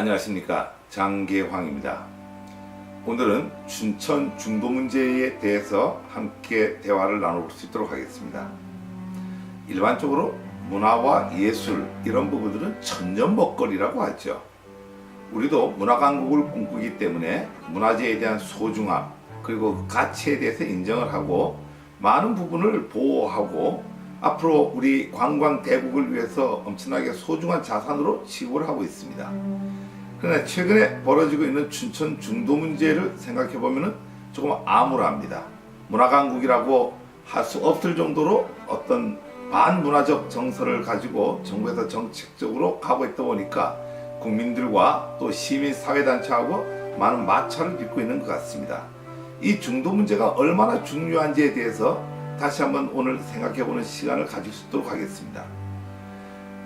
안녕하십니까, 장계황입니다. 오늘은 춘천 중도 문제에 대해서 함께 대화를 나눠볼 수 있도록 하겠습니다. 일반적으로 문화와 예술 이런 부분들은 천년 먹거리라고 하죠. 우리도 문화강국을 꿈꾸기 때문에 문화재에 대한 소중함 그리고 그 가치에 대해서 인정을 하고 많은 부분을 보호하고 앞으로 우리 관광 대국을 위해서 엄청나게 소중한 자산으로 취급을 하고 있습니다. 그러나 최근에 벌어지고 있는 춘천 중도 문제를 생각해보면 조금 암울합니다. 문화강국이라고 할 수 없을 정도로 어떤 반문화적 정서를 가지고 정부에서 정책적으로 가고 있다 보니까 국민들과 또 시민사회단체하고 많은 마찰을 빚고 있는 것 같습니다. 이 중도 문제가 얼마나 중요한지에 대해서 다시 한번 오늘 생각해보는 시간을 가질 수 있도록 하겠습니다.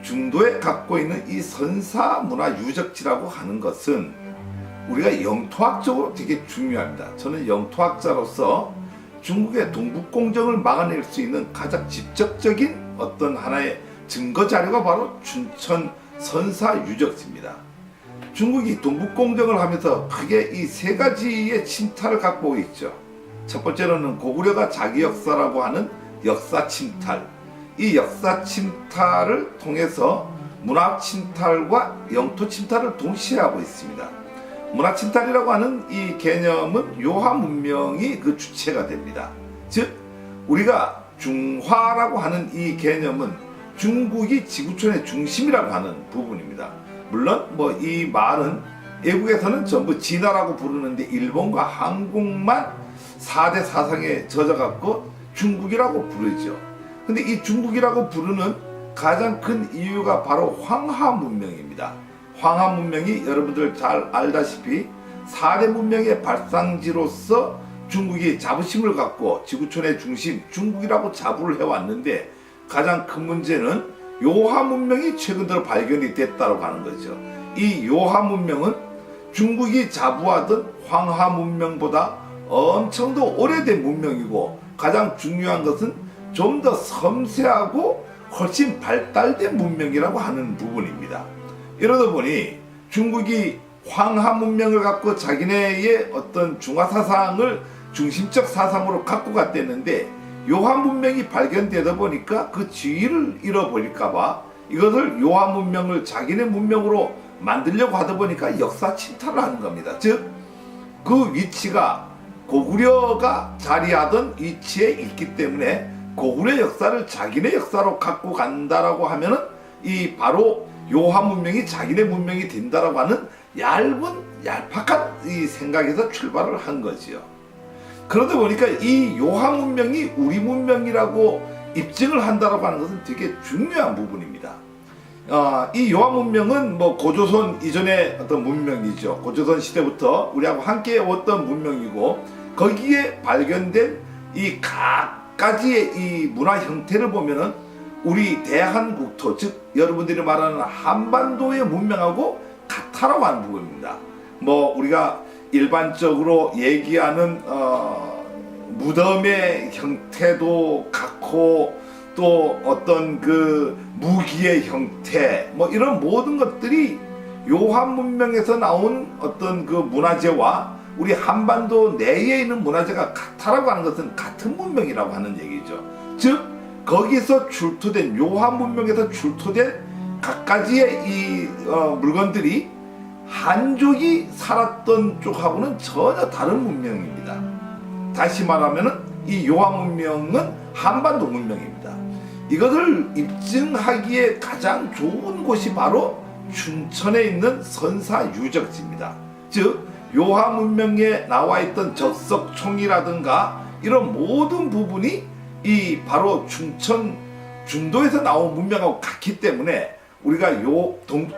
중도에 갖고 있는 이 선사문화 유적지라고 하는 것은 우리가 영토학적으로 되게 중요합니다. 저는 영토학자로서 중국의 동북공정을 막아낼 수 있는 가장 직접적인 어떤 하나의 증거 자료가 바로 춘천 선사유적지입니다. 중국이 동북공정을 하면서 크게 이 세 가지의 침탈을 갖고 있죠. 첫 번째로는 고구려가 자기 역사라고 하는 역사 침탈. 이 역사 침탈을 통해서 문화 침탈과 영토 침탈을 동시에 하고 있습니다. 문화 침탈이라고 하는 이 개념은 요하 문명이 그 주체가 됩니다. 즉 우리가 중화라고 하는 이 개념은 중국이 지구촌의 중심이라고 하는 부분입니다. 물론 뭐 이 말은 외국에서는 전부 진화라고 부르는데 일본과 한국만 4대 사상에 젖어갖고 중국이라고 부르죠. 근데 이 중국이라고 부르는 가장 큰 이유가 바로 황하 문명입니다. 황하 문명이 여러분들 잘 알다시피 4대 문명의 발상지로서 중국이 자부심을 갖고 지구촌의 중심 중국이라고 자부를 해왔는데 가장 큰 문제는 요하 문명이 최근 들어 발견이 됐다고 하는 거죠. 이 요하 문명은 중국이 자부하던 황하 문명보다 엄청 더 오래된 문명이고 가장 중요한 것은 좀 더 섬세하고 훨씬 발달된 문명이라고 하는 부분입니다. 이러다 보니 중국이 황하 문명을 갖고 자기네의 어떤 중화 사상을 중심적 사상으로 갖고 갔댔는데 요하 문명이 발견되다 보니까 그 지위를 잃어버릴까봐 이것을 요하 문명을 자기네 문명으로 만들려고 하다 보니까 역사 침탈을 하는 겁니다. 즉 그 위치가 고구려가 자리하던 위치에 있기 때문에 고구려 역사를 자기네 역사로 갖고 간다라고 하면은 이 바로 요하 문명이 자기네 문명이 된다라고 하는 얄팍한 이 생각에서 출발을 한 거지요. 그러다 보니까 이 요하 문명이 우리 문명이라고 입증을 한다라고 하는 것은 되게 중요한 부분입니다. 이 요하 문명은 뭐 고조선 이전의 어떤 문명이죠. 고조선 시대부터 우리하고 함께 왔던 문명이고 거기에 발견된 이 각가지의 이 문화 형태를 보면은 우리 대한국토 즉 여러분들이 말하는 한반도의 문명하고 같다라고 하는 부분입니다. 뭐 우리가 일반적으로 얘기하는 무덤의 형태도 같고 또 어떤 그 무기의 형태 뭐 이런 모든 것들이 요하 문명에서 나온 어떤 그 문화재와 우리 한반도 내에 있는 문화재가 같다라고 하는 것은 같은 문명이라고 하는 얘기죠. 즉 거기서 출토된 요하 문명에서 출토된 각가지의 이 물건들이 한족이 살았던 쪽하고는 전혀 다른 문명입니다. 다시 말하면은 이 요하 문명은 한반도 문명입니다. 이것을 입증하기에 가장 좋은 곳이 바로 춘천에 있는 선사유적지입니다. 즉 요하 문명에 나와 있던 적석총이라든가 이런 모든 부분이 이 바로 춘천 중도에서 나온 문명하고 같기 때문에 우리가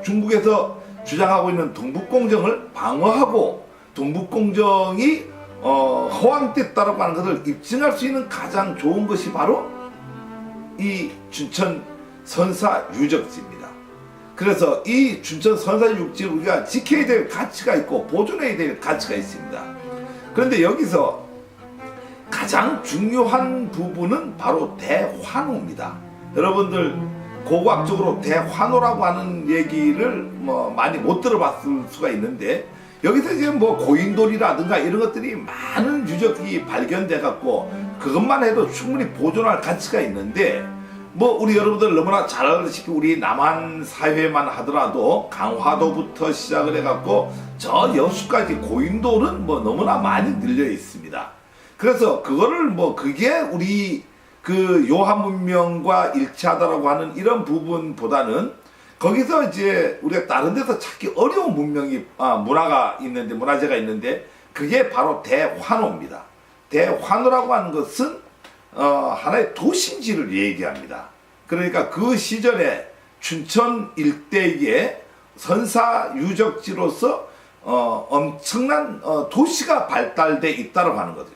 중국에서 주장하고 있는 동북공정을 방어하고 동북공정이 허황됐다라고 하는 것을 입증할 수 있는 가장 좋은 것이 바로 이 춘천 선사유적지입니다. 그래서 이 춘천 선사유적지를 우리가 지켜야 될 가치가 있고 보존해야 될 가치가 있습니다. 그런데 여기서 가장 중요한 부분은 바로 대환호입니다. 여러분들 고고학적으로 대환호라고 하는 얘기를 뭐 많이 못 들어봤을 수가 있는데, 여기서 지금 뭐 고인돌이라든가 이런 것들이 많은 유적이 발견돼 갖고 그것만 해도 충분히 보존할 가치가 있는데, 뭐 우리 여러분들 너무나 잘 알다시피 우리 남한 사회만 하더라도 강화도부터 시작을 해갖고 저 여수까지 고인돌은 뭐 너무나 많이 늘려 있습니다. 그래서 그거를 뭐 그게 우리 그 요한 문명과 일치하다라고 하는 이런 부분보다는 거기서 이제 우리가 다른 데서 찾기 어려운 문화가 있는데, 문화재가 있는데, 그게 바로 대환호입니다. 대환호라고 하는 것은 하나의 도심지를 얘기합니다. 그러니까 그 시절에 춘천 일대에 선사 유적지로서 엄청난 도시가 발달돼 있다고 하는 거죠.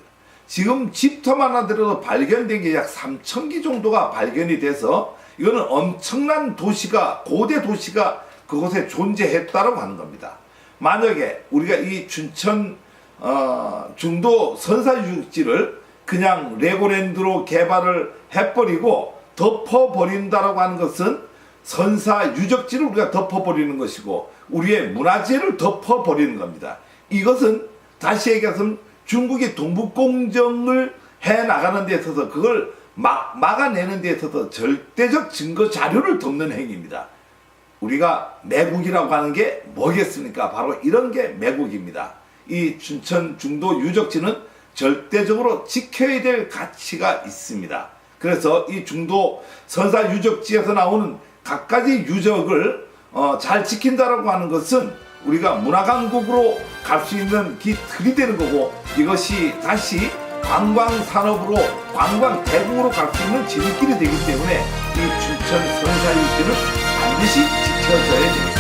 지금 집터만 하더라도 발견된 게 약 3,000기 정도가 발견이 돼서 이거는 엄청난 도시가, 고대 도시가 그곳에 존재했다고 하는 겁니다. 만약에 우리가 이 춘천 중도 선사유적지를 그냥 레고랜드로 개발을 해버리고 덮어버린다라고 하는 것은 선사유적지를 우리가 덮어버리는 것이고 우리의 문화재를 덮어버리는 겁니다. 이것은 다시 얘기해서 중국이 동북공정을 해나가는 데 있어서 그걸 막아내는 데 있어서 절대적 증거 자료를 덮는 행위입니다. 우리가 매국이라고 하는 게 뭐겠습니까? 바로 이런 게 매국입니다. 이 춘천 중도 유적지는 절대적으로 지켜야 될 가치가 있습니다. 그래서 이 중도 선사 유적지에서 나오는 각가지 유적을 잘 지킨다라고 하는 것은 우리가 문화강국으로 갈 수 있는 길이 되는 거고, 이것이 다시 관광산업으로 관광대국으로 갈 수 있는 지름길이 되기 때문에 이 춘천 선사 유적지를 반드시 지켜줘야 됩니다.